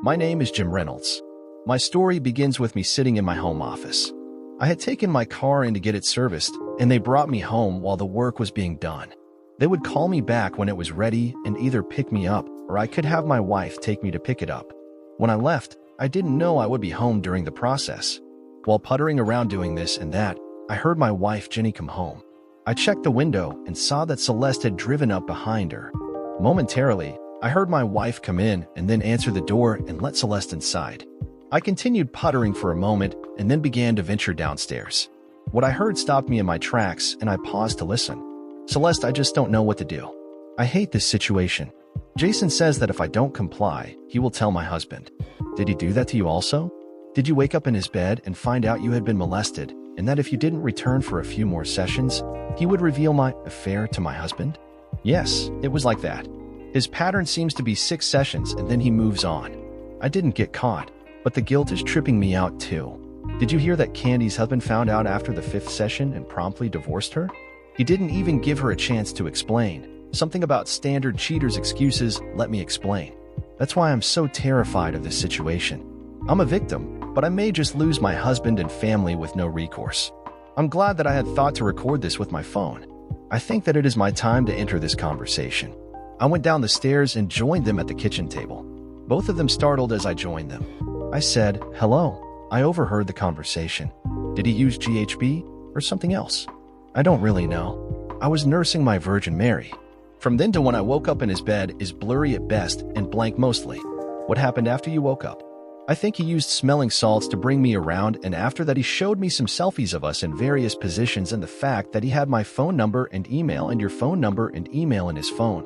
My name is Jim Reynolds. My story begins with me sitting in my home office. I had taken my car in to get it serviced, and they brought me home while the work was being done. They would call me back when it was ready and either pick me up or I could have my wife take me to pick it up. When I left, I didn't know I would be home during the process. While puttering around doing this and that, I heard my wife Jenny come home. I checked the window and saw that Celeste had driven up behind her. Momentarily, I heard my wife come in and then answer the door and let Celeste inside. I continued puttering for a moment and then began to venture downstairs. What I heard stopped me in my tracks and I paused to listen. Celeste, I just don't know what to do. I hate this situation. Jason says that if I don't comply, he will tell my husband. Did he do that to you also? Did you wake up in his bed and find out you had been molested and that if you didn't return for a few more sessions, he would reveal my affair to my husband? Yes, it was like that. His pattern seems to be 6 sessions and then he moves on. I didn't get caught, but the guilt is tripping me out too. Did you hear that Candy's husband found out after the 5th session and promptly divorced her? He didn't even give her a chance to explain. Something about standard cheaters' excuses, let me explain. That's why I'm so terrified of this situation. I'm a victim, but I may just lose my husband and family with no recourse. I'm glad that I had thought to record this with my phone. I think that it is my time to enter this conversation. I went down the stairs and joined them at the kitchen table. Both of them startled as I joined them. I said, "Hello." I overheard the conversation. Did he use GHB or something else? I don't really know. I was nursing my Virgin Mary. From then to when I woke up in his bed is blurry at best and blank mostly. What happened after you woke up? I think he used smelling salts to bring me around, and after that he showed me some selfies of us in various positions and the fact that he had my phone number and email and your phone number and email in his phone.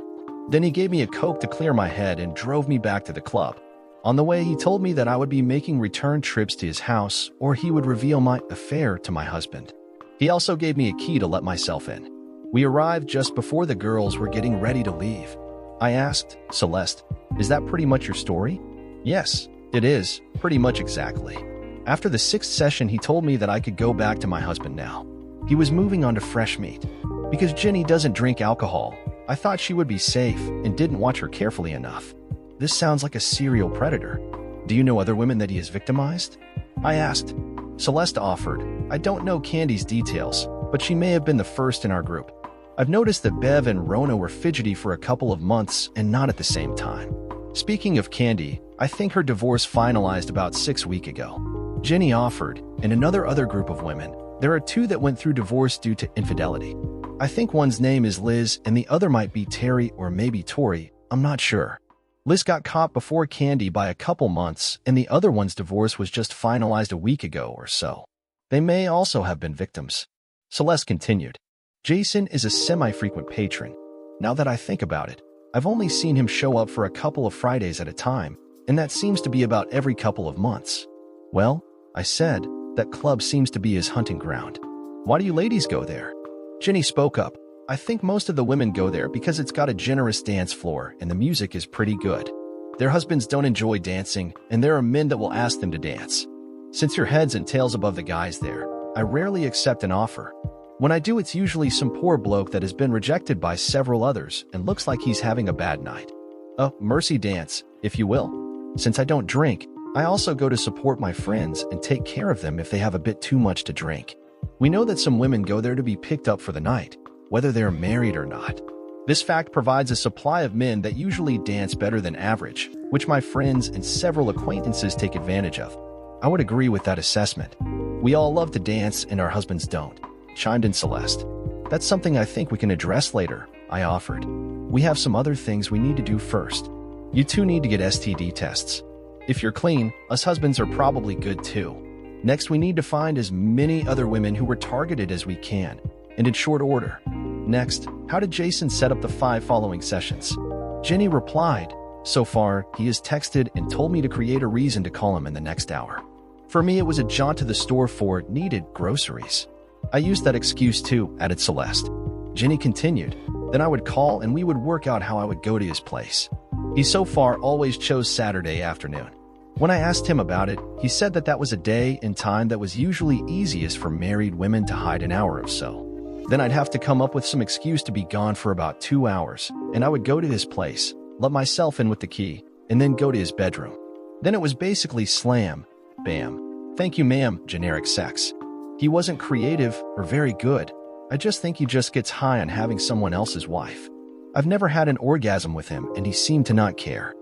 Then he gave me a Coke to clear my head and drove me back to the club. On the way, he told me that I would be making return trips to his house or he would reveal my affair to my husband. He also gave me a key to let myself in. We arrived just before the girls were getting ready to leave. I asked, "Celeste, is that pretty much your story?" "Yes, it is, pretty much exactly." After the 6th session, he told me that I could go back to my husband now. He was moving on to fresh meat. Because Jenny doesn't drink alcohol, I thought she would be safe and didn't watch her carefully enough. This sounds like a serial predator. Do you know other women that he has victimized? I asked. Celeste offered. I don't know Candy's details, but she may have been the first in our group. I've noticed that Bev and Rona were fidgety for a couple of months and not at the same time. Speaking of Candy, I think her divorce finalized about 6 weeks ago. Jenny offered, and another group of women. There are 2 that went through divorce due to infidelity. I think one's name is Liz and the other might be Terry or maybe Tori, I'm not sure. Liz got caught before Candy by a couple months and the other one's divorce was just finalized a week ago or so. They may also have been victims. Celeste continued. Jason is a semi-frequent patron. Now that I think about it, I've only seen him show up for a couple of Fridays at a time, and that seems to be about every couple of months. Well, I said, that club seems to be his hunting ground. Why do you ladies go there? Jenny spoke up. I think most of the women go there because it's got a generous dance floor and the music is pretty good. Their husbands don't enjoy dancing, and there are men that will ask them to dance. Since your head's and tail's above the guys there, I rarely accept an offer. When I do, it's usually some poor bloke that has been rejected by several others and looks like he's having a bad night. A mercy dance, if you will. Since I don't drink, I also go to support my friends and take care of them if they have a bit too much to drink. We know that some women go there to be picked up for the night, whether they're married or not. This fact provides a supply of men that usually dance better than average, which my friends and several acquaintances take advantage of. I would agree with that assessment. We all love to dance and our husbands don't, chimed in Celeste. That's something I think we can address later, I offered. We have some other things we need to do first. You 2 need to get STD tests. If you're clean, us husbands are probably good too. Next, we need to find as many other women who were targeted as we can, and in short order. Next, how did Jason set up the 5 following sessions? Jenny replied, so far, he has texted and told me to create a reason to call him in the next hour. For me, it was a jaunt to the store for needed groceries. I used that excuse too, added Celeste. Jenny continued, then I would call and we would work out how I would go to his place. He so far always chose Saturday afternoon. When I asked him about it, he said that was a day and time that was usually easiest for married women to hide an hour or so. Then I'd have to come up with some excuse to be gone for about 2 hours, and I would go to his place, let myself in with the key, and then go to his bedroom. Then it was basically slam, bam, thank you ma'am, generic sex. He wasn't creative or very good. I just think he just gets high on having someone else's wife. I've never had an orgasm with him and he seemed to not care.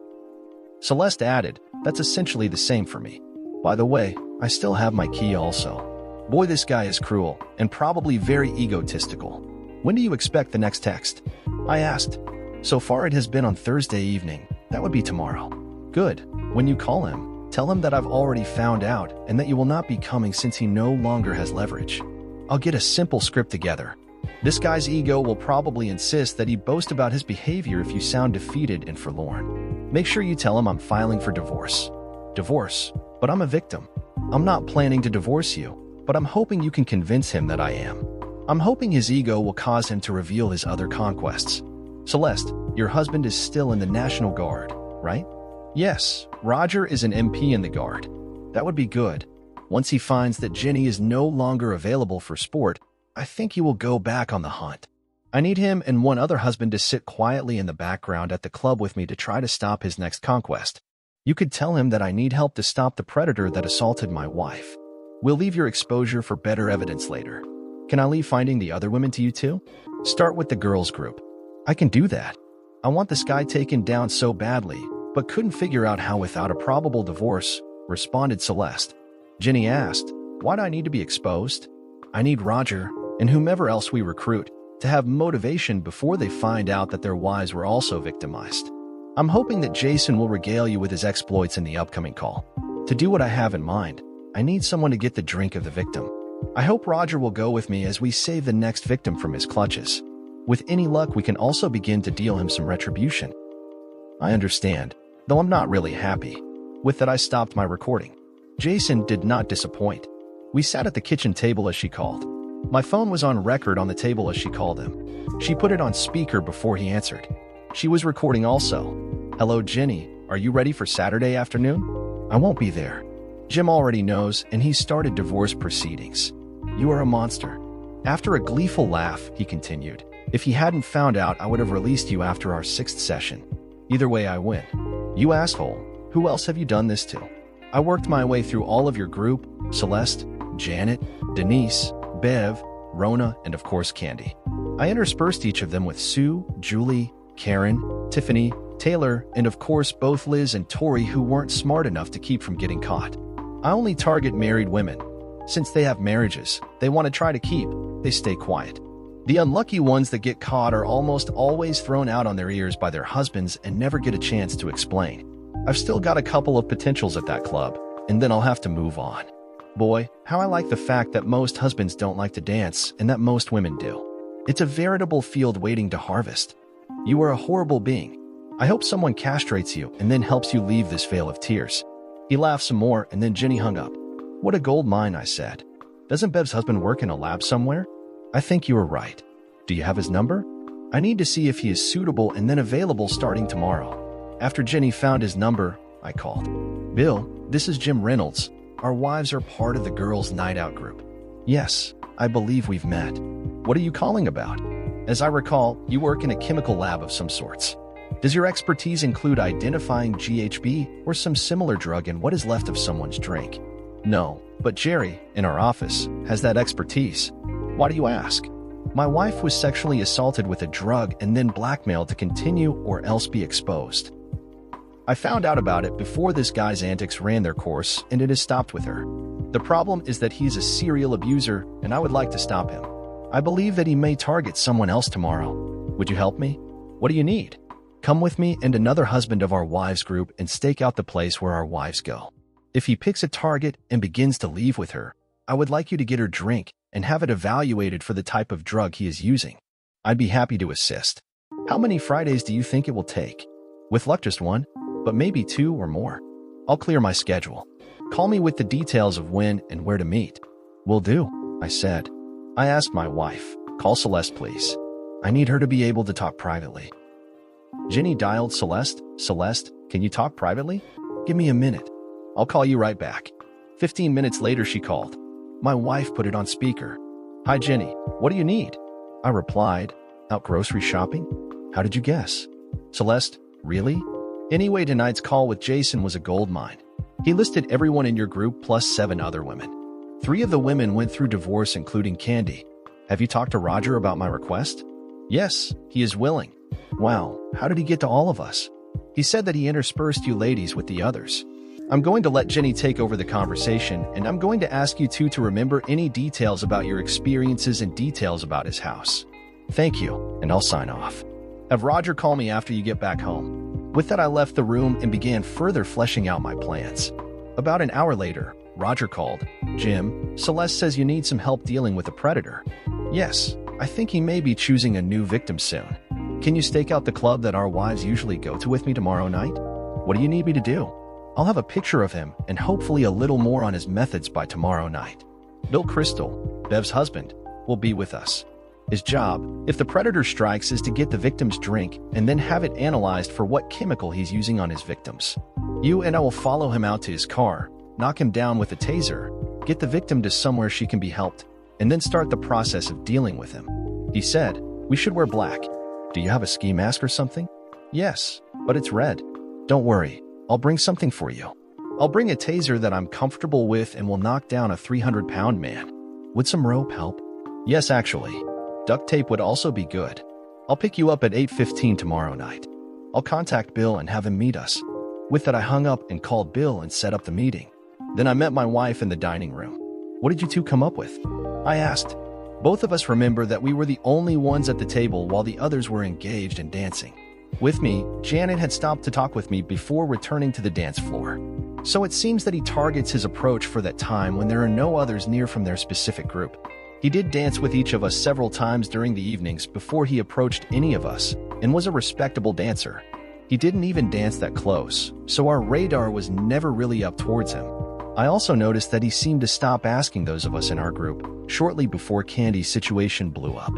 Celeste added, that's essentially the same for me. By the way, I still have my key also. Boy, this guy is cruel and probably very egotistical. When do you expect the next text? I asked. So far it has been on Thursday evening. That would be tomorrow. Good. When you call him, tell him that I've already found out and that you will not be coming since he no longer has leverage. I'll get a simple script together. This guy's ego will probably insist that he boast about his behavior if you sound defeated and forlorn. Make sure you tell him I'm filing for divorce. Divorce? But I'm a victim. I'm not planning to divorce you, but I'm hoping you can convince him that I am. I'm hoping his ego will cause him to reveal his other conquests. Celeste, your husband is still in the National Guard, right? Yes, Roger is an MP in the Guard. That would be good. Once he finds that Jenny is no longer available for sport, I think he will go back on the hunt. I need him and one other husband to sit quietly in the background at the club with me to try to stop his next conquest. You could tell him that I need help to stop the predator that assaulted my wife. We'll leave your exposure for better evidence later. Can I leave finding the other women to you too? Start with the girls group. I can do that. I want this guy taken down so badly, but couldn't figure out how without a probable divorce, responded Celeste. Jenny asked, why do I need to be exposed? I need Roger, and whomever else we recruit, to have motivation before they find out that their wives were also victimized. I'm hoping that Jason will regale you with his exploits in the upcoming call. To do what I have in mind, I need someone to get the drink of the victim. I hope Roger will go with me as we save the next victim from his clutches. With any luck, we can also begin to deal him some retribution. I understand, though I'm not really happy. With that, I stopped my recording. Jason did not disappoint. We sat at the kitchen table as she called. My phone was on record on the table as she called him. She put it on speaker before he answered. She was recording also. Hello, Jenny. Are you ready for Saturday afternoon? I won't be there. Jim already knows, and he started divorce proceedings. You are a monster. After a gleeful laugh, he continued. If he hadn't found out, I would have released you after our 6th session. Either way, I win. You asshole. Who else have you done this to? I worked my way through all of your group, Celeste, Janet, Denise, Bev, Rona, and of course Candy. I interspersed each of them with Sue, Julie, Karen, Tiffany, Taylor, and of course both Liz and Tori, who weren't smart enough to keep from getting caught. I only target married women. Since they have marriages they want to try to keep, they stay quiet. The unlucky ones that get caught are almost always thrown out on their ears by their husbands and never get a chance to explain. I've still got a couple of potentials at that club, and then I'll have to move on. Boy, how I like the fact that most husbands don't like to dance and that most women do. It's a veritable field waiting to harvest. You are a horrible being. I hope someone castrates you and then helps you leave this vale of tears. He laughed some more and then Jenny hung up. What a gold mine, I said. Doesn't Bev's husband work in a lab somewhere? I think you are right. Do you have his number? I need to see if he is suitable and then available starting tomorrow. After Jenny found his number, I called. Bill, this is Jim Reynolds. Our wives are part of the girls' night out group. Yes, I believe we've met. What are you calling about? As I recall, you work in a chemical lab of some sorts. Does your expertise include identifying GHB or some similar drug in what is left of someone's drink? No, but Jerry, in our office, has that expertise. Why do you ask? My wife was sexually assaulted with a drug and then blackmailed to continue or else be exposed. I found out about it before this guy's antics ran their course, and it has stopped with her. The problem is that he's a serial abuser, and I would like to stop him. I believe that he may target someone else tomorrow. Would you help me? What do you need? Come with me and another husband of our wives group and stake out the place where our wives go. If he picks a target and begins to leave with her, I would like you to get her drink and have it evaluated for the type of drug he is using. I'd be happy to assist. How many Fridays do you think it will take? With luck, just one, but maybe 2 or more. I'll clear my schedule. Call me with the details of when and where to meet. Will do, I said. I asked my wife, call Celeste, please. I need her to be able to talk privately. Jenny dialed Celeste. Celeste, can you talk privately? Give me a minute. I'll call you right back. 15 minutes later, she called. My wife put it on speaker. Hi, Jenny. What do you need? I replied, out grocery shopping? How did you guess? Celeste, really? Anyway, tonight's call with Jason was a gold mine. He listed everyone in your group plus 7 other women. 3 of the women went through divorce, including Candy. Have you talked to Roger about my request? Yes, he is willing. Wow, how did he get to all of us? He said that he interspersed you ladies with the others. I'm going to let Jenny take over the conversation, and I'm going to ask you two to remember any details about your experiences and details about his house. Thank you, and I'll sign off. Have Roger call me after you get back home. With that, I left the room and began further fleshing out my plans. About an hour later, Roger called. Jim, Celeste says you need some help dealing with a predator. Yes, I think he may be choosing a new victim soon. Can you stake out the club that our wives usually go to with me tomorrow night? What do you need me to do? I'll have a picture of him and hopefully a little more on his methods by tomorrow night. Bill Crystal, Bev's husband, will be with us. His job, if the predator strikes, is to get the victim's drink and then have it analyzed for what chemical he's using on his victims. You and I will follow him out to his car, knock him down with a taser, get the victim to somewhere she can be helped, and then start the process of dealing with him. He said, we should wear black. Do you have a ski mask or something? Yes, but it's red. Don't worry, I'll bring something for you. I'll bring a taser that I'm comfortable with and will knock down a 300-pound man. Would some rope help? Yes, actually. Duct tape would also be good. I'll pick you up at 8:15 tomorrow night. I'll contact Bill and have him meet us. With that, I hung up and called Bill and set up the meeting. Then I met my wife in the dining room. What did you two come up with? I asked. Both of us remember that we were the only ones at the table while the others were engaged in dancing. With me, Janet had stopped to talk with me before returning to the dance floor. So it seems that he targets his approach for that time when there are no others near from their specific group. He did dance with each of us several times during the evenings before he approached any of us, and was a respectable dancer. He didn't even dance that close, so our radar was never really up towards him. I also noticed that he seemed to stop asking those of us in our group shortly before Candy's situation blew up.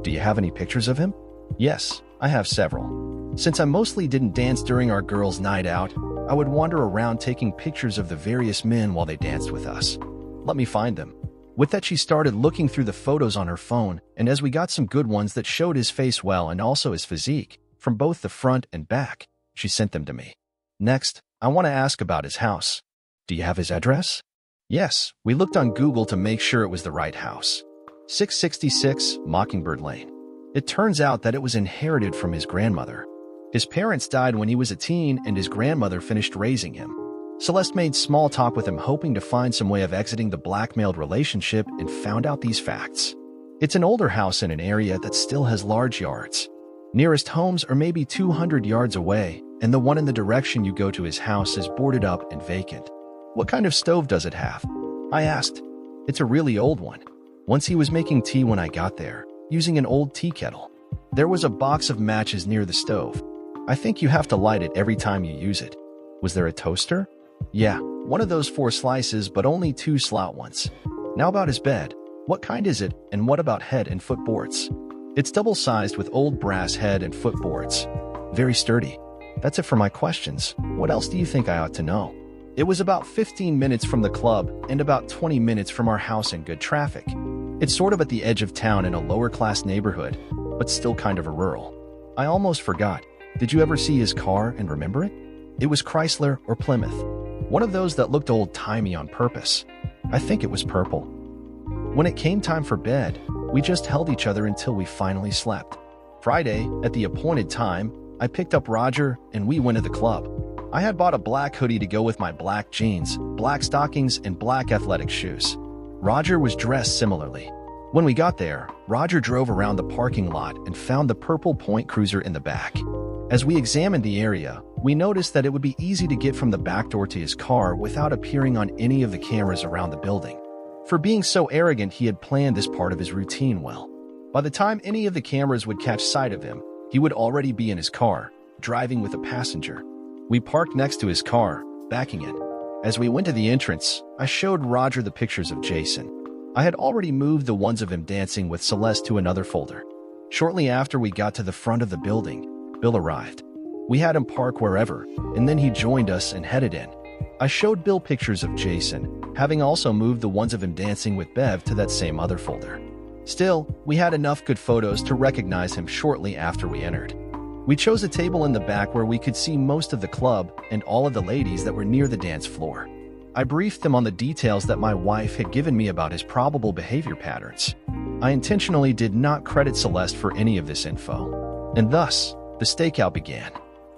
Do you have any pictures of him? Yes, I have several. Since I mostly didn't dance during our girls' night out, I would wander around taking pictures of the various men while they danced with us. Let me find them. With that, she started looking through the photos on her phone, and as we got some good ones that showed his face well and also his physique, from both the front and back, she sent them to me. Next, I want to ask about his house. Do you have his address? Yes, we looked on Google to make sure it was the right house. 666 Mockingbird Lane. It turns out that it was inherited from his grandmother. His parents died when he was a teen and his grandmother finished raising him. Celeste made small talk with him, hoping to find some way of exiting the blackmailed relationship, and found out these facts. It's an older house in an area that still has large yards. Nearest homes are maybe 200 yards away, and the one in the direction you go to his house is boarded up and vacant. What kind of stove does it have? I asked. It's a really old one. Once he was making tea when I got there, using an old tea kettle. There was a box of matches near the stove. I think you have to light it every time you use it. Was there a toaster? Yeah, one of those 4 slices, but only 2 slot ones. Now about his bed. What kind is it, and what about head and footboards? It's double-sized with old brass head and footboards. Very sturdy. That's it for my questions. What else do you think I ought to know? It was about 15 minutes from the club and about 20 minutes from our house in good traffic. It's sort of at the edge of town in a lower-class neighborhood, but still kind of a rural. I almost forgot. Did you ever see his car and remember it? It was Chrysler or Plymouth. One of those that looked old-timey on purpose. I think it was purple. When it came time for bed, we just held each other until we finally slept. Friday, at the appointed time, I picked up Roger and we went to the club. I had bought a black hoodie to go with my black jeans, black stockings, and black athletic shoes. Roger was dressed similarly. When we got there, Roger drove around the parking lot and found the purple Point Cruiser in the back. As we examined the area, we noticed that it would be easy to get from the back door to his car without appearing on any of the cameras around the building. For being so arrogant, he had planned this part of his routine well. By the time any of the cameras would catch sight of him, he would already be in his car, driving with a passenger. We parked next to his car, backing in. As we went to the entrance, I showed Roger the pictures of Jason. I had already moved the ones of him dancing with Celeste to another folder. Shortly after we got to the front of the building, Bill arrived. We had him park wherever, and then he joined us and headed in. I showed Bill pictures of Jason, having also moved the ones of him dancing with Bev to that same other folder. Still, we had enough good photos to recognize him shortly after we entered. We chose a table in the back where we could see most of the club and all of the ladies that were near the dance floor. I briefed them on the details that my wife had given me about his probable behavior patterns. I intentionally did not credit Celeste for any of this info. And thus, the stakeout began.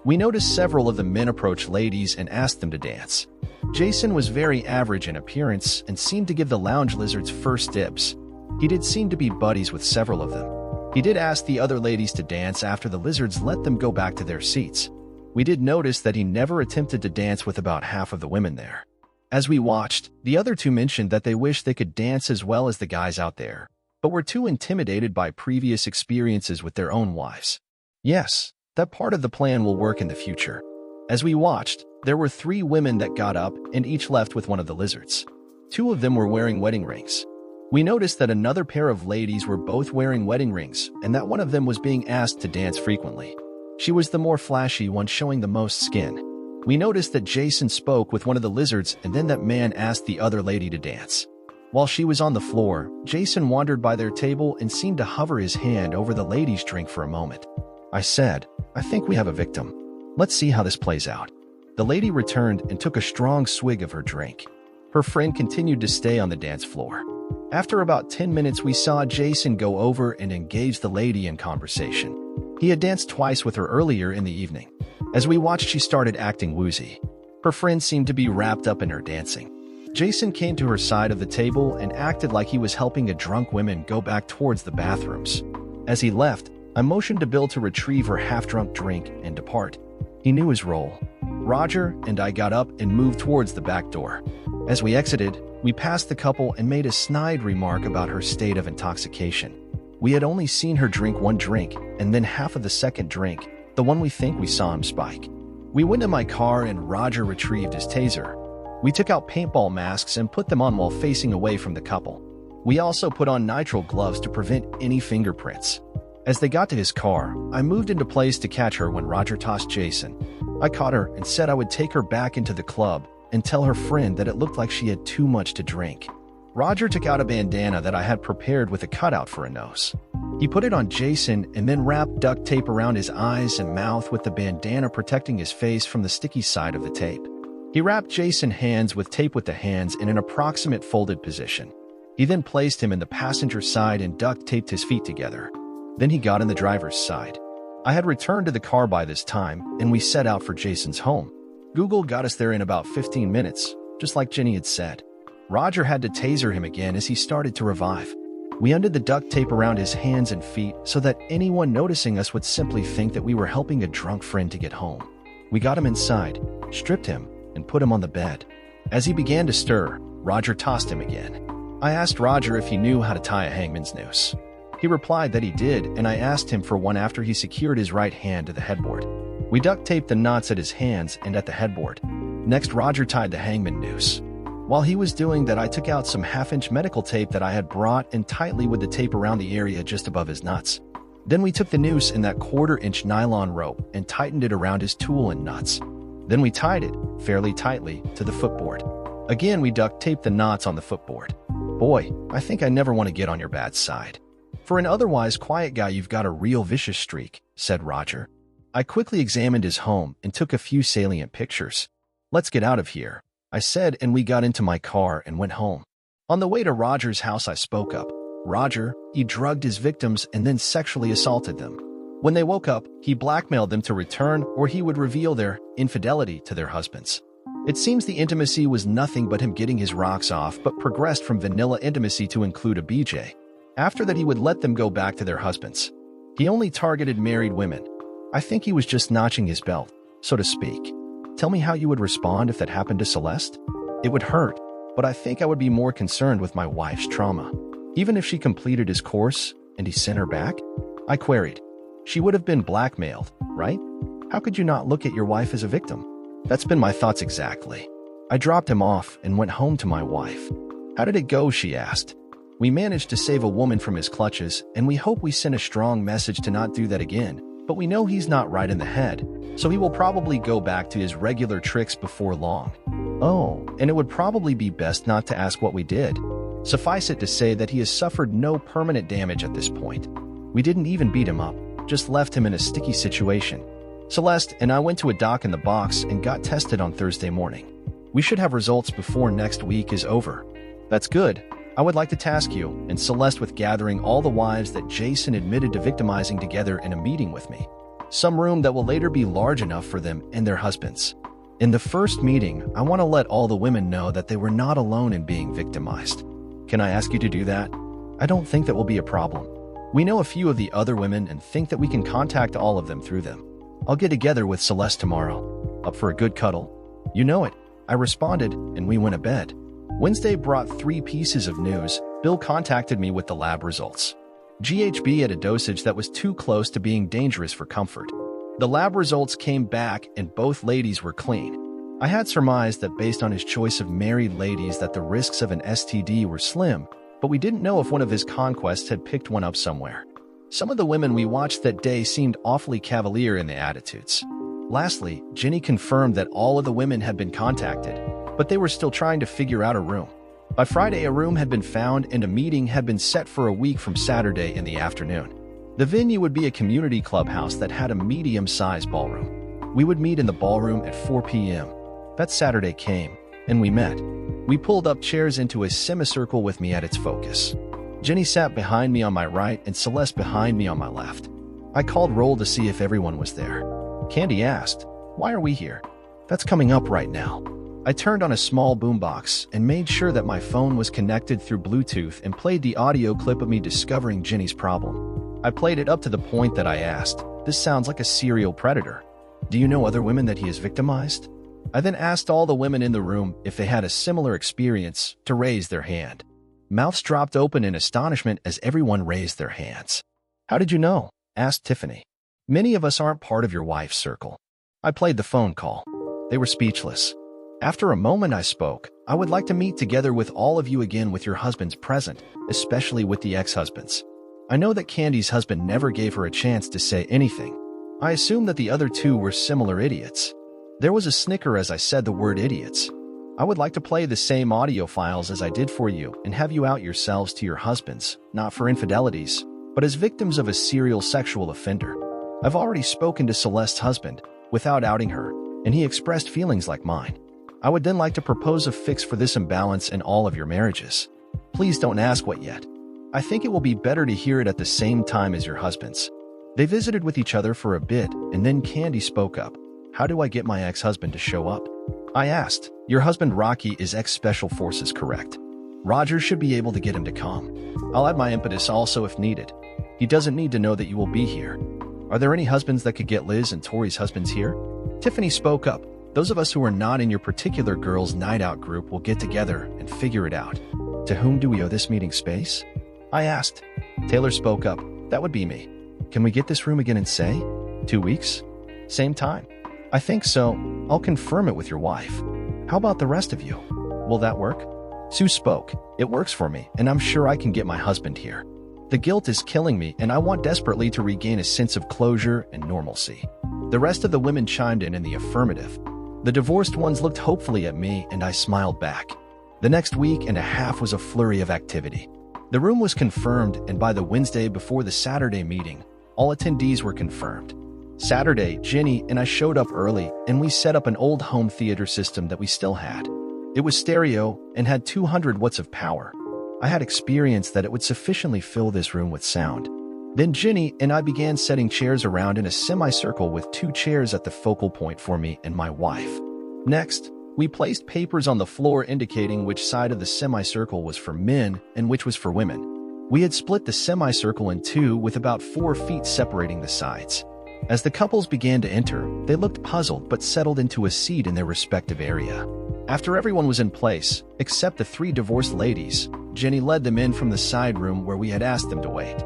We noticed several of the men approach ladies and asked them to dance. Jason was very average in appearance and seemed to give the lounge lizards first dibs. He did seem to be buddies with several of them. He did ask the other ladies to dance after the lizards let them go back to their seats. We did notice that he never attempted to dance with about half of the women there. As we watched, the other two mentioned that they wished they could dance as well as the guys out there, but were too intimidated by previous experiences with their own wives. Yes, that part of the plan will work in the future. As we watched, there were 3 women that got up and each left with one of the lizards. 2 of them were wearing wedding rings. We noticed that another pair of ladies were both wearing wedding rings and that one of them was being asked to dance frequently. She was the more flashy one, showing the most skin. We noticed that Jason spoke with one of the lizards and then that man asked the other lady to dance. While she was on the floor, Jason wandered by their table and seemed to hover his hand over the lady's drink for a moment. I said, "I think we have a victim. Let's see how this plays out." The lady returned and took a strong swig of her drink. Her friend continued to stay on the dance floor. After about 10 minutes, we saw Jason go over and engage the lady in conversation. He had danced twice with her earlier in the evening. As we watched, she started acting woozy. Her friend seemed to be wrapped up in her dancing. Jason came to her side of the table and acted like he was helping a drunk woman go back towards the bathrooms. As he left, I motioned to Bill to retrieve her half-drunk drink and depart. He knew his role. Roger and I got up and moved towards the back door. As we exited, we passed the couple and made a snide remark about her state of intoxication. We had only seen her drink one drink and then half of the second drink, the one we think we saw him spike. We went to my car and Roger retrieved his taser. We took out paintball masks and put them on while facing away from the couple. We also put on nitrile gloves to prevent any fingerprints. As they got to his car, I moved into place to catch her when Roger tossed Jason. I caught her and said I would take her back into the club and tell her friend that it looked like she had too much to drink. Roger took out a bandana that I had prepared with a cutout for a nose. He put it on Jason and then wrapped duct tape around his eyes and mouth with the bandana protecting his face from the sticky side of the tape. He wrapped Jason's hands with tape with the hands in an approximate folded position. He then placed him in the passenger side and duct taped his feet together. Then he got in the driver's side. I had returned to the car by this time, and we set out for Jason's home. Google got us there in about 15 minutes, just like Jenny had said. Roger had to taser him again as he started to revive. We undid the duct tape around his hands and feet so that anyone noticing us would simply think that we were helping a drunk friend to get home. We got him inside, stripped him, and put him on the bed. As he began to stir, Roger tossed him again. I asked Roger if he knew how to tie a hangman's noose. He replied that he did, and I asked him for one after he secured his right hand to the headboard. We duct taped the knots at his hands and at the headboard. Next, Roger tied the hangman noose. While he was doing that, I took out some half-inch medical tape that I had brought and tightly with the tape around the area just above his nuts. Then we took the noose in that quarter-inch nylon rope and tightened it around his tool and nuts. Then we tied it, fairly tightly, to the footboard. Again, we duct taped the knots on the footboard. Boy, I think I never want to get on your bad side. For an otherwise quiet guy, you've got a real vicious streak, said Roger. I quickly examined his home and took a few salient pictures. Let's get out of here, I said, and we got into my car and went home. On the way to Roger's house, I spoke up. Roger, he drugged his victims and then sexually assaulted them. When they woke up, he blackmailed them to return or he would reveal their infidelity to their husbands. It seems the intimacy was nothing but him getting his rocks off, but progressed from vanilla intimacy to include a BJ. After that, he would let them go back to their husbands. He only targeted married women. I think he was just notching his belt, so to speak. Tell me how you would respond if that happened to Celeste? It would hurt, but I think I would be more concerned with my wife's trauma. Even if she completed his course and he sent her back? I queried. She would have been blackmailed, right? How could you not look at your wife as a victim? That's been my thoughts exactly. I dropped him off and went home to my wife. How did it go? She asked. We managed to save a woman from his clutches, and we hope we sent a strong message to not do that again, but we know he's not right in the head, so he will probably go back to his regular tricks before long. Oh, and it would probably be best not to ask what we did. Suffice it to say that he has suffered no permanent damage at this point. We didn't even beat him up, just left him in a sticky situation. Celeste and I went to a doc in the box and got tested on Thursday morning. We should have results before next week is over. That's good. I would like to task you and Celeste with gathering all the wives that Jason admitted to victimizing together in a meeting with me. Some room that will later be large enough for them and their husbands. In the first meeting, I want to let all the women know that they were not alone in being victimized. Can I ask you to do that? I don't think that will be a problem. We know a few of the other women and think that we can contact all of them through them. I'll get together with Celeste tomorrow. Up for a good cuddle? You know it. I responded, and we went to bed. Wednesday brought 3 pieces of news. Bill contacted me with the lab results. GHB at a dosage that was too close to being dangerous for comfort. The lab results came back and both ladies were clean. I had surmised that based on his choice of married ladies that the risks of an STD were slim, but we didn't know if one of his conquests had picked one up somewhere. Some of the women we watched that day seemed awfully cavalier in their attitudes. Lastly, Jenny confirmed that all of the women had been contacted, but they were still trying to figure out a room. By Friday, a room had been found and a meeting had been set for a week from Saturday in the afternoon. The venue would be a community clubhouse that had a medium-sized ballroom. We would meet in the ballroom at 4 p.m. That Saturday came, and we met. We pulled up chairs into a semicircle with me at its focus. Jenny sat behind me on my right and Celeste behind me on my left. I called roll to see if everyone was there. Candy asked, "Why are we here?" "That's coming up right now." I turned on a small boombox and made sure that my phone was connected through Bluetooth and played the audio clip of me discovering Jenny's problem. I played it up to the point that I asked, "This sounds like a serial predator. Do you know other women that he has victimized?" I then asked all the women in the room if they had a similar experience to raise their hand. Mouths dropped open in astonishment as everyone raised their hands. "How did you know?" asked Tiffany. "Many of us aren't part of your wife's circle." I played the phone call. They were speechless. After a moment I spoke, "I would like to meet together with all of you again with your husbands present, especially with the ex-husbands. I know that Candy's husband never gave her a chance to say anything. I assume that the other 2 were similar idiots." There was a snicker as I said the word idiots. "I would like to play the same audio files as I did for you and have you out yourselves to your husbands, not for infidelities, but as victims of a serial sexual offender. I've already spoken to Celeste's husband, without outing her, and he expressed feelings like mine. I would then like to propose a fix for this imbalance in all of your marriages. Please don't ask what yet. I think it will be better to hear it at the same time as your husbands." They visited with each other for a bit, and then Candy spoke up. "How do I get my ex-husband to show up?" I asked. "Your husband Rocky is ex-Special Forces, correct? Roger should be able to get him to come. I'll add my impetus also if needed. He doesn't need to know that you will be here. Are there any husbands that could get Liz and Tori's husbands here?" Tiffany spoke up. "Those of us who are not in your particular girls' night out group will get together and figure it out." "To whom do we owe this meeting space?" I asked. Taylor spoke up. "That would be me. Can we get this room again in, say, 2 weeks? Same time?" "I think so. I'll confirm it with your wife. How about the rest of you? Will that work?" Sue spoke. "It works for me, and I'm sure I can get my husband here. The guilt is killing me, and I want desperately to regain a sense of closure and normalcy." The rest of the women chimed in the affirmative. The divorced ones looked hopefully at me, and I smiled back. The next week and a half was a flurry of activity. The room was confirmed, and by the Wednesday before the Saturday meeting, all attendees were confirmed. Saturday, Jenny and I showed up early, and we set up an old home theater system that we still had. It was stereo and had 200 watts of power. I had experience that it would sufficiently fill this room with sound. Then Jenny and I began setting chairs around in a semicircle with 2 chairs at the focal point for me and my wife. Next, we placed papers on the floor indicating which side of the semicircle was for men and which was for women. We had split the semicircle in 2 with about 4 feet separating the sides. As the couples began to enter, they looked puzzled but settled into a seat in their respective area. After everyone was in place, except the 3 divorced ladies, Jenny led them in from the side room where we had asked them to wait.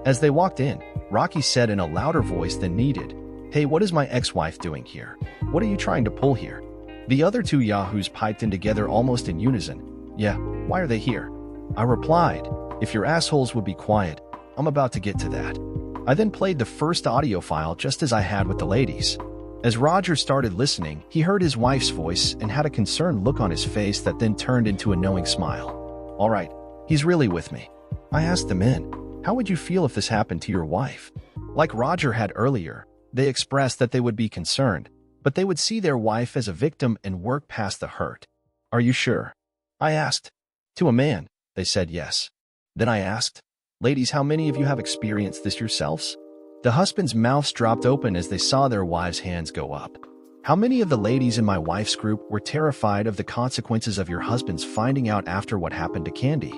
As they walked in, Rocky said in a louder voice than needed, "Hey, what is my ex-wife doing here? What are you trying to pull here?" The other 2 yahoos piped in together almost in unison. "Yeah, why are they here?" I replied, "If your assholes would be quiet, I'm about to get to that." I then played the first audio file just as I had with the ladies. As Roger started listening, he heard his wife's voice and had a concerned look on his face that then turned into a knowing smile. "All right, he's really with me." I asked the men, How would you feel if this happened to your wife? Like Roger had earlier, they expressed that they would be concerned, but they would see their wife as a victim and work past the hurt. Are you sure? I asked. To a man, they said yes. Then I asked, ladies, how many of you have experienced this yourselves? The husbands' mouths dropped open as they saw their wives' hands go up. How many of the ladies in my wife's group were terrified of the consequences of your husbands finding out after what happened to Candy?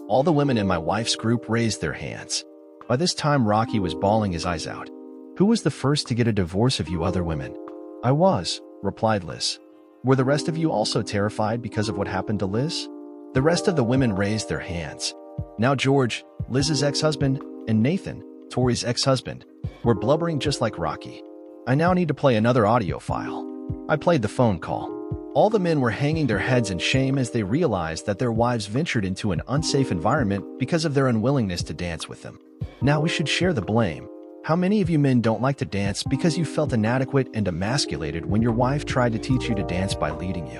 All the women in my wife's group raised their hands. By this time, Rocky was bawling his eyes out. Who was the first to get a divorce of you other women? I was, replied Liz. Were the rest of you also terrified because of what happened to Liz? The rest of the women raised their hands. Now George, Liz's ex-husband, and Nathan, Tori's ex-husband, were blubbering just like Rocky. I now need to play another audio file. I played the phone call. All the men were hanging their heads in shame as they realized that their wives ventured into an unsafe environment because of their unwillingness to dance with them. Now we should share the blame. How many of you men don't like to dance because you felt inadequate and emasculated when your wife tried to teach you to dance by leading you?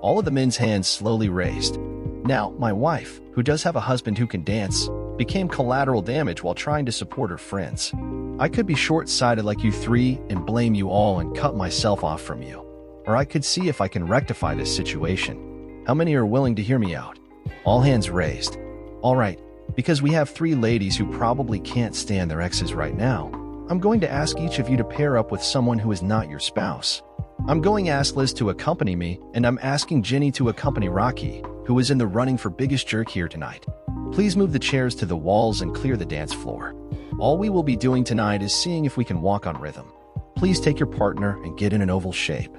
All of the men's hands slowly raised. Now, my wife, who does have a husband who can dance, became collateral damage while trying to support her friends. I could be short-sighted like you three and blame you all and cut myself off from you. Or I could see if I can rectify this situation. How many are willing to hear me out? All hands raised. All right, because we have three ladies who probably can't stand their exes right now, I'm going to ask each of you to pair up with someone who is not your spouse. I'm going to ask Liz to accompany me, and I'm asking Jenny to accompany Rocky, who is in the running for biggest jerk here tonight. Please move the chairs to the walls and clear the dance floor. All we will be doing tonight is seeing if we can walk on rhythm. Please take your partner and get in an oval shape.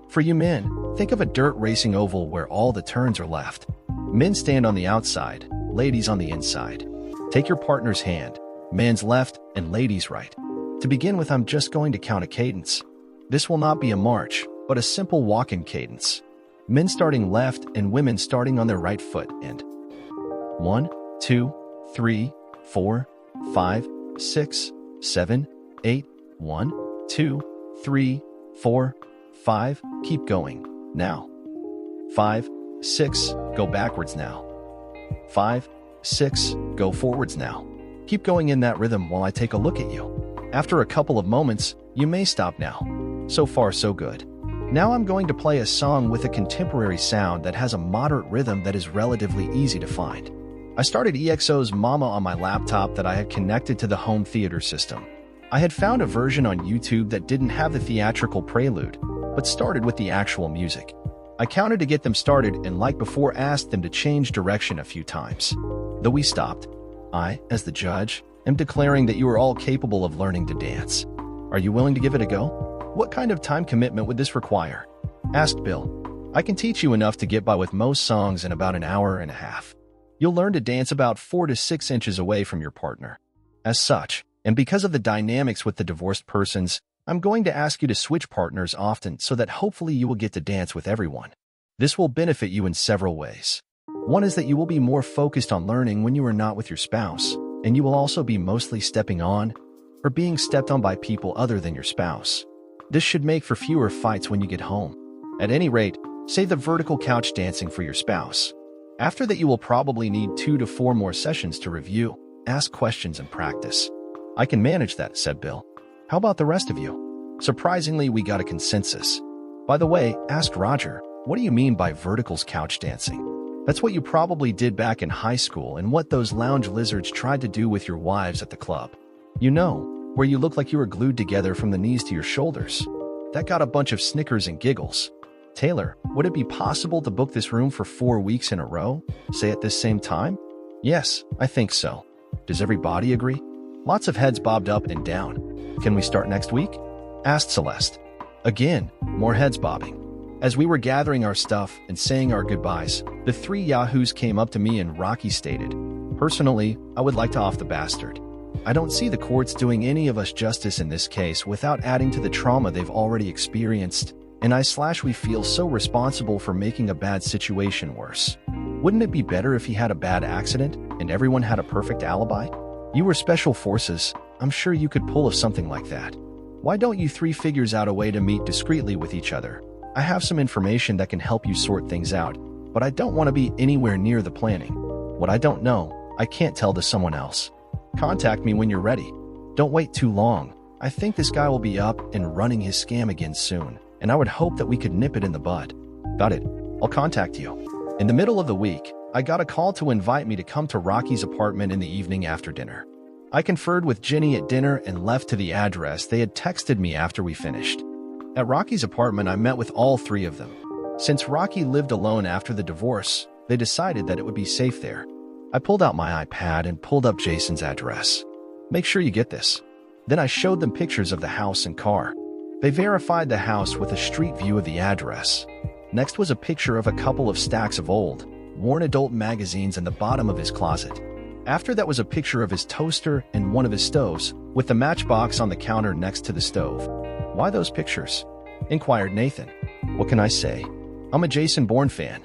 For you men, think of a dirt racing oval where all the turns are left. Men stand on the outside, ladies on the inside. Take your partner's hand, man's left and ladies' right. To begin with, I'm just going to count a cadence. This will not be a march, but a simple walk-in cadence. Men starting left and women starting on their right foot and 1, 2, 3, 4, 5, 6, 7, 8, 1, 2, 3, 4, 5, keep going, now. 5, 6, go backwards now. 5, 6, go forwards now. Keep going in that rhythm while I take a look at you. After a couple of moments, you may stop now. So far, so good. Now I'm going to play a song with a contemporary sound that has a moderate rhythm that is relatively easy to find. I started EXO's Mama on my laptop that I had connected to the home theater system. I had found a version on YouTube that didn't have the theatrical prelude, but started with the actual music. I counted to get them started and like before asked them to change direction a few times. Though we stopped, I, as the judge, am declaring that you are all capable of learning to dance. Are you willing to give it a go? What kind of time commitment would this require? Asked Bill. I can teach you enough to get by with most songs in about an hour and a half. You'll learn to dance about 4 to 6 inches away from your partner. As such, and because of the dynamics with the divorced persons, I'm going to ask you to switch partners often so that hopefully you will get to dance with everyone. This will benefit you in several ways. One is that you will be more focused on learning when you are not with your spouse, and you will also be mostly stepping on or being stepped on by people other than your spouse. This should make for fewer fights when you get home. At any rate, save the vertical couch dancing for your spouse. After that, you will probably need 2 to 4 more sessions to review, ask questions, and practice. I can manage that, said Bill. How about the rest of you? Surprisingly, we got a consensus. By the way, asked Roger, what do you mean by verticals couch dancing? That's what you probably did back in high school and what those lounge lizards tried to do with your wives at the club. You know, where you look like you were glued together from the knees to your shoulders. That got a bunch of snickers and giggles. Taylor, would it be possible to book this room for 4 weeks in a row, say at this same time? Yes, I think so. Does everybody agree? Lots of heads bobbed up and down. Can we start next week? Asked Celeste. Again, more heads bobbing. As we were gathering our stuff and saying our goodbyes, the 3 yahoos came up to me and Rocky stated, personally, I would like to off the bastard. I don't see the courts doing any of us justice in this case without adding to the trauma they've already experienced, and we feel so responsible for making a bad situation worse. Wouldn't it be better if he had a bad accident and everyone had a perfect alibi? You were special forces. I'm sure you could pull off something like that. Why don't you 3 figures out a way to meet discreetly with each other? I have some information that can help you sort things out, but I don't want to be anywhere near the planning. What I don't know, I can't tell to someone else. Contact me when you're ready. Don't wait too long. I think this guy will be up and running his scam again soon, and I would hope that we could nip it in the bud. Got it. I'll contact you. In the middle of the week, I got a call to invite me to come to Rocky's apartment in the evening after dinner. I conferred with Jenny at dinner and left to the address they had texted me after we finished. At Rocky's apartment, I met with all three of them. Since Rocky lived alone after the divorce, they decided that it would be safe there. I pulled out my iPad and pulled up Jason's address. Make sure you get this. Then I showed them pictures of the house and car. They verified the house with a street view of the address. Next was a picture of a couple of stacks of old, worn adult magazines in the bottom of his closet. After that was a picture of his toaster and one of his stoves, with the matchbox on the counter next to the stove. Why those pictures? Inquired Nathan. What can I say? I'm a Jason Bourne fan.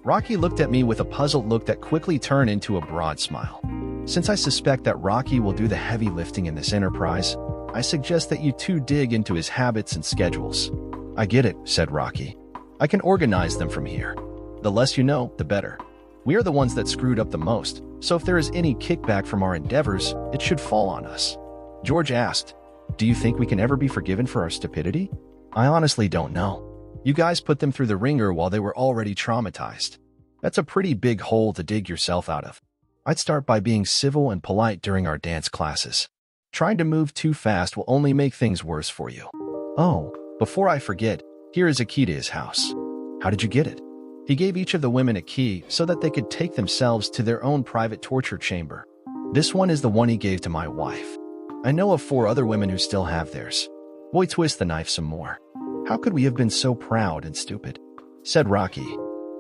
Rocky looked at me with a puzzled look that quickly turned into a broad smile. Since I suspect that Rocky will do the heavy lifting in this enterprise, I suggest that you two dig into his habits and schedules. I get it, said Rocky. I can organize them from here. The less you know, the better. We are the ones that screwed up the most, so if there is any kickback from our endeavors, it should fall on us. George asked, do you think we can ever be forgiven for our stupidity? I honestly don't know. You guys put them through the ringer while they were already traumatized. That's a pretty big hole to dig yourself out of. I'd start by being civil and polite during our dance classes. Trying to move too fast will only make things worse for you. Oh, before I forget, here is a key to his house. How did you get it? He gave each of the women a key so that they could take themselves to their own private torture chamber. This one is the one he gave to my wife. I know of 4 other women who still have theirs. Boy, twist the knife some more. How could we have been so proud and stupid? Said Rocky.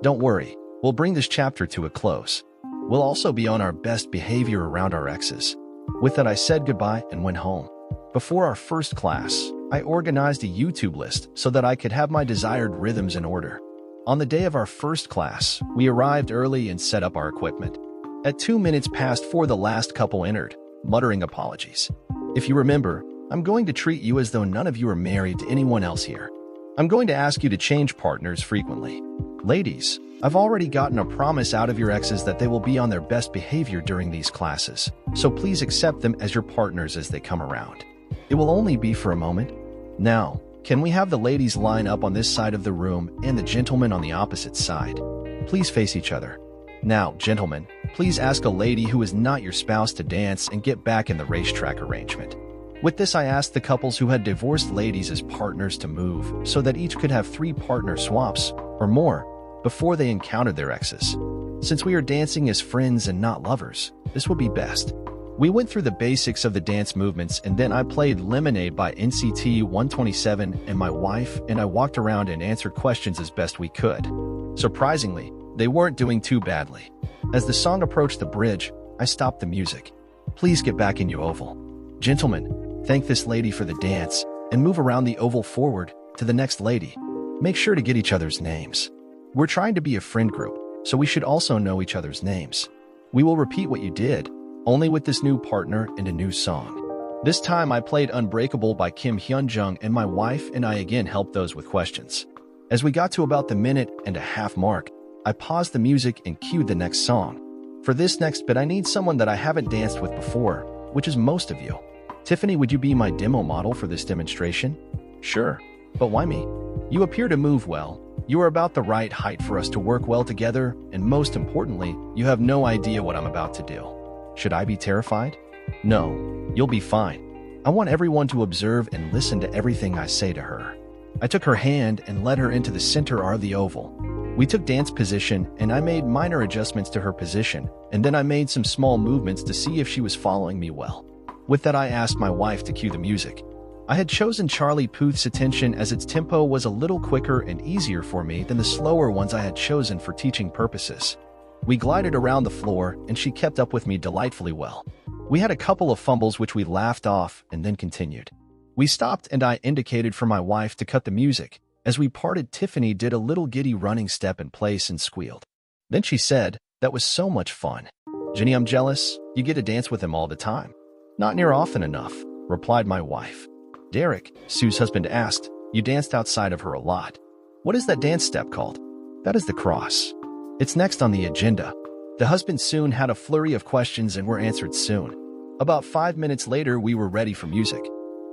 Don't worry, we'll bring this chapter to a close. We'll also be on our best behavior around our exes. With that, I said goodbye and went home. Before our first class, I organized a YouTube list so that I could have my desired rhythms in order. On the day of our first class, we arrived early and set up our equipment. At 2 minutes past 4, the last couple entered, muttering apologies. If you remember, I'm going to treat you as though none of you are married to anyone else here. I'm going to ask you to change partners frequently. Ladies, I've already gotten a promise out of your exes that they will be on their best behavior during these classes, so please accept them as your partners as they come around. It will only be for a moment. Now, can we have the ladies line up on this side of the room and the gentlemen on the opposite side? Please face each other. Now, gentlemen, please ask a lady who is not your spouse to dance and get back in the racetrack arrangement. With this, I asked the couples who had divorced ladies as partners to move so that each could have 3 partner swaps or more before they encountered their exes. Since we are dancing as friends and not lovers, this would be best. We went through the basics of the dance movements, and then I played Lemonade by NCT 127 and my wife and I walked around and answered questions as best we could. Surprisingly, they weren't doing too badly. As the song approached the bridge, I stopped the music. Please get back in your oval. Gentlemen, thank this lady for the dance and move around the oval forward to the next lady. Make sure to get each other's names. We're trying to be a friend group, so we should also know each other's names. We will repeat what you did, only with this new partner and a new song. This time I played Unbreakable by Kim Hyun-jung and my wife and I again helped those with questions. As we got to about the 1.5-minute mark, I paused the music and cued the next song. For this next bit, I need someone that I haven't danced with before, which is most of you. Tiffany, would you be my demo model for this demonstration? Sure, but why me? You appear to move well. You are about the right height for us to work well together, and most importantly, you have no idea what I'm about to do. Should I be terrified? No, you'll be fine. I want everyone to observe and listen to everything I say to her. I took her hand and led her into the center of the oval. We took dance position, and I made minor adjustments to her position, and then I made some small movements to see if she was following me well. With that, I asked my wife to cue the music. I had chosen Charlie Puth's Attention as its tempo was a little quicker and easier for me than the slower ones I had chosen for teaching purposes. We glided around the floor, and she kept up with me delightfully well. We had a couple of fumbles which we laughed off and then continued. We stopped and I indicated for my wife to cut the music. As we parted, Tiffany did a little giddy running step in place and squealed. Then she said, "That was so much fun. Jenny, I'm jealous. You get to dance with him all the time." "Not near often enough," replied my wife. "Derek," Sue's husband asked, "you danced outside of her a lot. What is that dance step called?" "That is the cross. It's next on the agenda." The husband soon had a flurry of questions and were answered soon. About 5 minutes later, we were ready for music.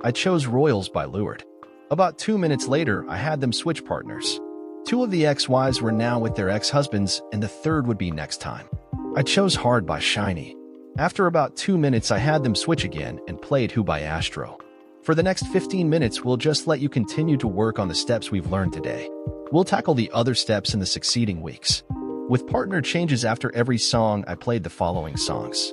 I chose Royals by Lured. About 2 minutes later, I had them switch partners. 2 of the ex-wives were now with their ex-husbands, and the third would be next time. I chose Hard by Shiny. After about 2 minutes, I had them switch again and played Who by Astro. For the next 15 minutes, we'll just let you continue to work on the steps we've learned today. We'll tackle the other steps in the succeeding weeks. With partner changes after every song, I played the following songs.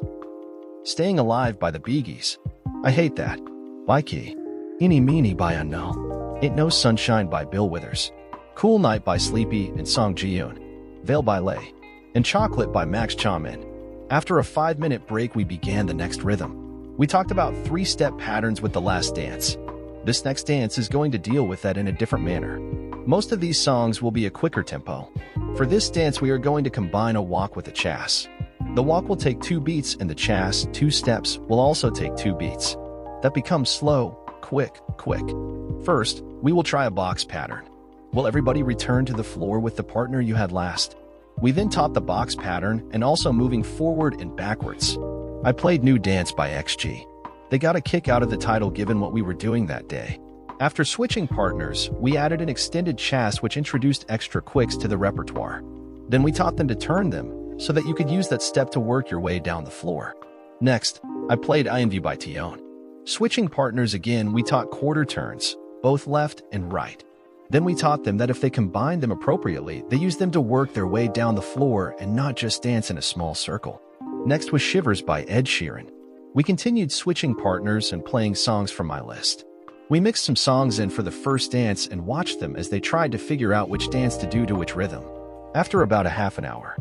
Staying Alive by the Bee Gees. I Hate That by Key. Eeny Meeny by Unknown. Ain't No Sunshine by Bill Withers. Cool Night by Sleepy and Song Ji-yoon. Veil by Lay. And Chocolate by Max Chamin. After a 5-minute break, we began the next rhythm. We talked about 3-step patterns with the last dance. This next dance is going to deal with that in a different manner. Most of these songs will be a quicker tempo. For this dance, we are going to combine a walk with a chas. The walk will take 2 beats and the chas, 2 steps, will also take 2 beats. That becomes slow, quick, quick. First, we will try a box pattern. Will everybody return to the floor with the partner you had last? We then taught the box pattern and also moving forward and backwards. I played New Dance by XG. They got a kick out of the title given what we were doing that day. After switching partners, we added an extended chas which introduced extra quicks to the repertoire. Then we taught them to turn them so that you could use that step to work your way down the floor. Next, I played I Envy by Tion. Switching partners again, we taught quarter turns, both left and right. Then we taught them that if they combined them appropriately, they used them to work their way down the floor and not just dance in a small circle. Next was Shivers by Ed Sheeran. We continued switching partners and playing songs from my list. We mixed some songs in for the first dance and watched them as they tried to figure out which dance to do to which rhythm. After about a half an hour,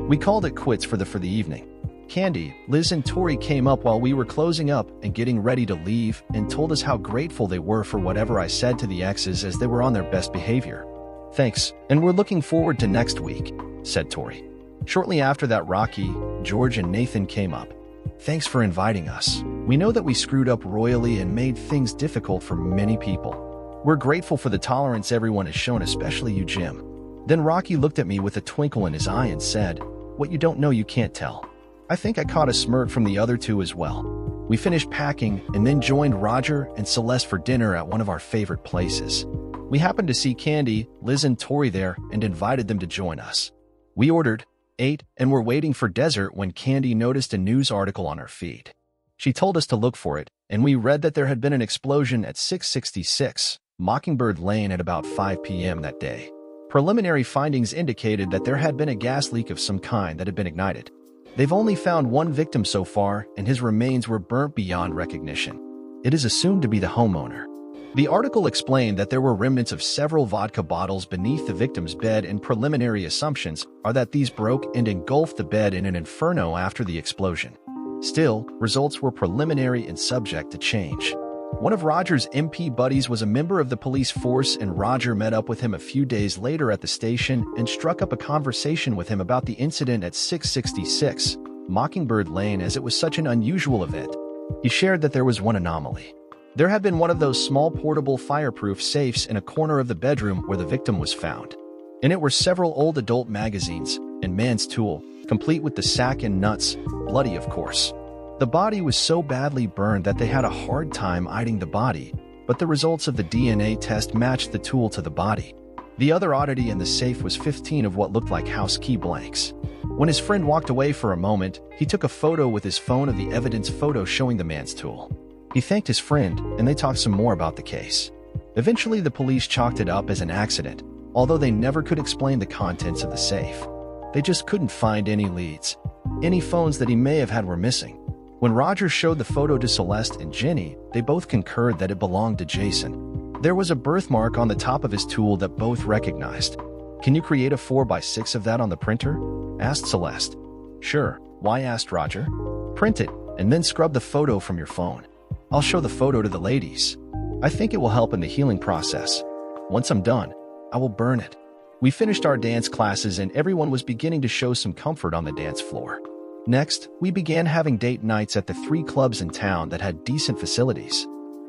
we called it quits for the evening. Candy, Liz and Tori came up while we were closing up and getting ready to leave and told us how grateful they were for whatever I said to the exes as they were on their best behavior. Thanks, and we're looking forward to next week, said Tori. Shortly after that, Rocky, George, and Nathan came up. Thanks for inviting us. We know that we screwed up royally and made things difficult for many people. We're grateful for the tolerance everyone has shown, especially you, Jim. Then Rocky looked at me with a twinkle in his eye and said, "What you don't know, you can't tell." I think I caught a smirk from the other two as well. We finished packing and then joined Roger and Celeste for dinner at one of our favorite places. We happened to see Candy, Liz, and Tori there and invited them to join us. We ordered, ate, and were waiting for dessert when Candy noticed a news article on her feed. She told us to look for it, and we read that there had been an explosion at 666 Mockingbird Lane at about 5 p.m. that day. Preliminary findings indicated that there had been a gas leak of some kind that had been ignited. They've only found one victim so far, and his remains were burnt beyond recognition. It is assumed to be the homeowner. The article explained that there were remnants of several vodka bottles beneath the victim's bed, and preliminary assumptions are that these broke and engulfed the bed in an inferno after the explosion. Still, results were preliminary and subject to change. One of Roger's MP buddies was a member of the police force, and Roger met up with him a few days later at the station and struck up a conversation with him about the incident at 666 Mockingbird Lane, as it was such an unusual event. He shared that there was one anomaly. There had been one of those small portable fireproof safes in a corner of the bedroom where the victim was found. In it were several old adult magazines and man's tool, complete with the sack and nuts, bloody of course. The body was so badly burned that they had a hard time hiding the body, but the results of the DNA test matched the tool to the body. The other oddity in the safe was 15 of what looked like house key blanks. When his friend walked away for a moment, he took a photo with his phone of the evidence photo showing the man's tool. He thanked his friend, and they talked some more about the case. Eventually, the police chalked it up as an accident, although they never could explain the contents of the safe. They just couldn't find any leads. Any phones that he may have had were missing. When Roger showed the photo to Celeste and Jenny, they both concurred that it belonged to Jason. There was a birthmark on the top of his tool that both recognized. "Can you create a 4x6 of that on the printer?" asked Celeste. "Sure, why?" asked Roger. "Print it, and then scrub the photo from your phone. I'll show the photo to the ladies. I think it will help in the healing process. Once I'm done, I will burn it." We finished our dance classes and everyone was beginning to show some comfort on the dance floor. Next, we began having date nights at the 3 clubs in town that had decent facilities.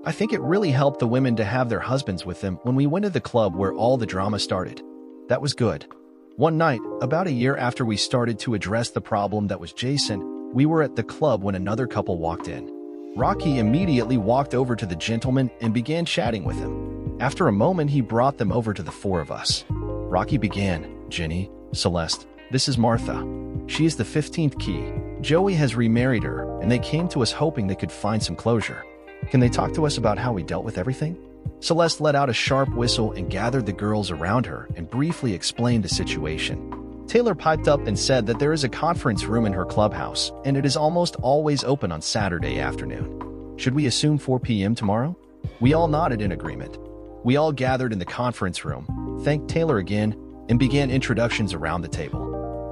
I think it really helped the women to have their husbands with them when we went to the club where all the drama started. That was good. One night, about a year after we started to address the problem that was Jason, we were at the club when another couple walked in. Rocky immediately walked over to the gentleman and began chatting with him. After a moment, he brought them over to the four of us. Rocky began, "Jenny, Celeste, this is Martha. She is the 15th key. Joey has remarried her, and they came to us hoping they could find some closure. Can they talk to us about how we dealt with everything?" Celeste let out a sharp whistle and gathered the girls around her and briefly explained the situation. Taylor piped up and said that there is a conference room in her clubhouse, and it is almost always open on Saturday afternoon. Should we assume 4 p.m. tomorrow? We all nodded in agreement. We all gathered in the conference room, thanked Taylor again, and began introductions around the table.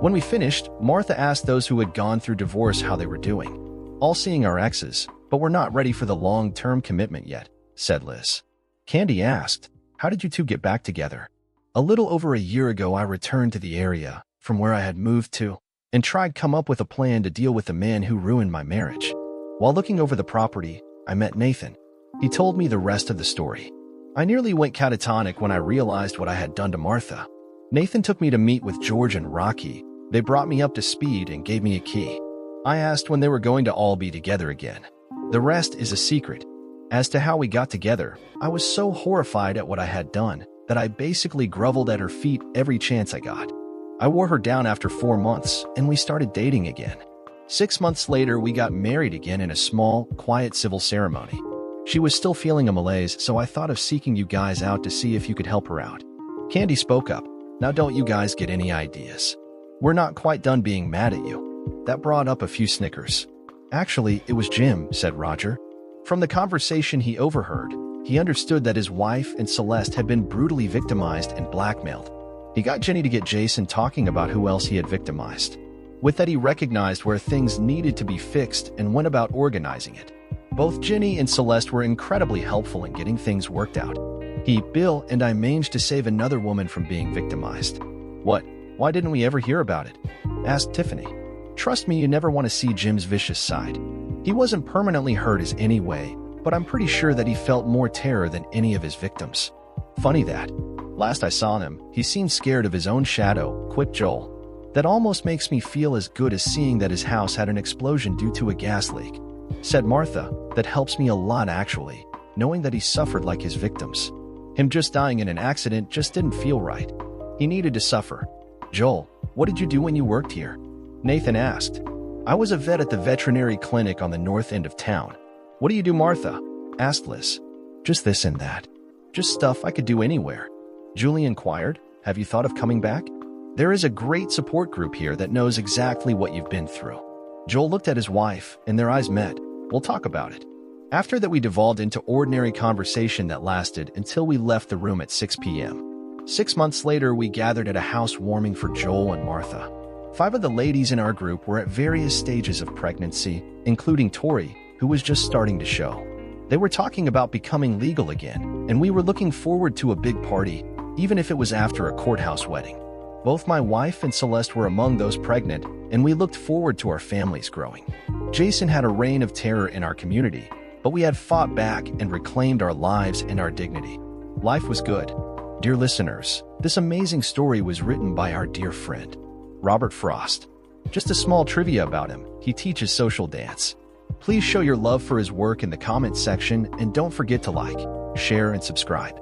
When we finished, Martha asked those who had gone through divorce how they were doing. "All seeing our exes, but we're not ready for the long-term commitment yet," said Liz. Candy asked, "How did you two get back together?" "A little over a year ago, I returned to the area from where I had moved to and tried to come up with a plan to deal with the man who ruined my marriage. While looking over the property, I met Nathan. He told me the rest of the story. I nearly went catatonic when I realized what I had done to Martha. Nathan took me to meet with George and Rocky. They brought me up to speed and gave me a key. I asked when they were going to all be together again. The rest is a secret. As to how we got together, I was so horrified at what I had done that I basically groveled at her feet every chance I got. I wore her down after 4 months, and we started dating again. 6 months later, we got married again in a small, quiet civil ceremony. She was still feeling a malaise, so I thought of seeking you guys out to see if you could help her out." Candy spoke up. "Now don't you guys get any ideas. We're not quite done being mad at you." That brought up a few snickers. "Actually, it was Jim," said Roger. From the conversation he overheard, he understood that his wife and Celeste had been brutally victimized and blackmailed. He got Jenny to get Jason talking about who else he had victimized. With that, he recognized where things needed to be fixed and went about organizing it. Both Jenny and Celeste were incredibly helpful in getting things worked out. He, Bill, and I managed to save another woman from being victimized. "What? Why didn't we ever hear about it?" asked Tiffany. "Trust me, you never want to see Jim's vicious side. He wasn't permanently hurt as anyway, but I'm pretty sure that he felt more terror than any of his victims. Funny that. Last I saw him, he seemed scared of his own shadow," quipped Joel. "That almost makes me feel as good as seeing that his house had an explosion due to a gas leak," said Martha. "That helps me a lot actually, knowing that he suffered like his victims. Him just dying in an accident just didn't feel right. He needed to suffer." "Joel, what did you do when you worked here?" Nathan asked. "I was a vet at the veterinary clinic on the north end of town." "What do you do, Martha?" asked Liz. "Just this and that. Just stuff I could do anywhere." Julie inquired, "Have you thought of coming back? There is a great support group here that knows exactly what you've been through." Joel looked at his wife, and their eyes met. "We'll talk about it." After that, we devolved into ordinary conversation that lasted until we left the room at 6 p.m. 6 months later, we gathered at a housewarming for Joel and Martha. 5 of the ladies in our group were at various stages of pregnancy, including Tori, who was just starting to show. They were talking about becoming legal again, and we were looking forward to a big party, even if it was after a courthouse wedding. Both my wife and Celeste were among those pregnant, and we looked forward to our families growing. Jason had a reign of terror in our community, but we had fought back and reclaimed our lives and our dignity. Life was good. Dear listeners, this amazing story was written by our dear friend, Robert Frost. Just a small trivia about him: he teaches social dance. Please show your love for his work in the comments section, and don't forget to like, share, and subscribe.